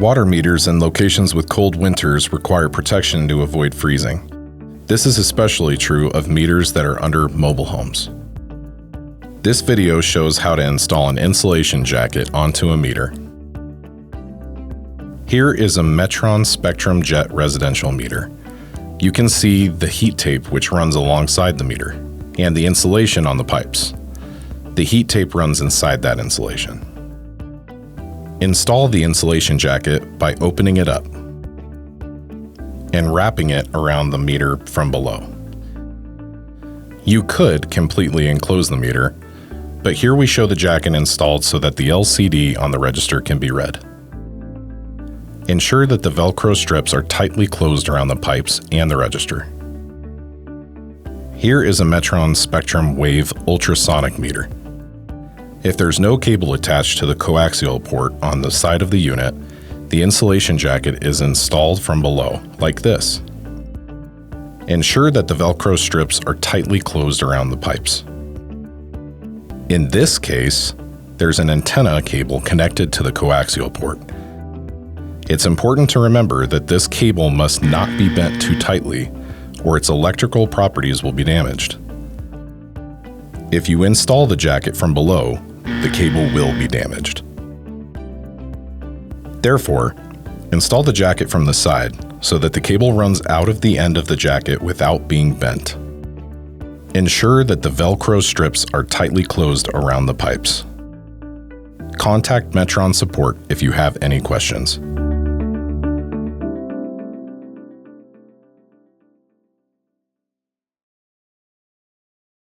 Water meters in locations with cold winters require protection to avoid freezing. This is especially true of meters that are under mobile homes. This video shows how to install an insulation jacket onto a meter. Here is a Metron Spectrum Jet residential meter. You can see the heat tape which runs alongside the meter, and the insulation on the pipes. The heat tape runs inside that insulation. Install the insulation jacket by opening it up and wrapping it around the meter from below. You could completely enclose the meter, but here we show the jacket installed so that the LCD on the register can be read. Ensure that the Velcro strips are tightly closed around the pipes and the register. Here is a Metron Spectrum Wave ultrasonic meter. If there's no cable attached to the coaxial port on the side of the unit, the insulation jacket is installed from below, like this. Ensure that the Velcro strips are tightly closed around the pipes. In this case, there's an antenna cable connected to the coaxial port. It's important to remember that this cable must not be bent too tightly, or its electrical properties will be damaged. If you install the jacket from below, the cable will be damaged. Therefore, install the jacket from the side so that the cable runs out of the end of the jacket without being bent. Ensure that the Velcro strips are tightly closed around the pipes. Contact Metron support if you have any questions.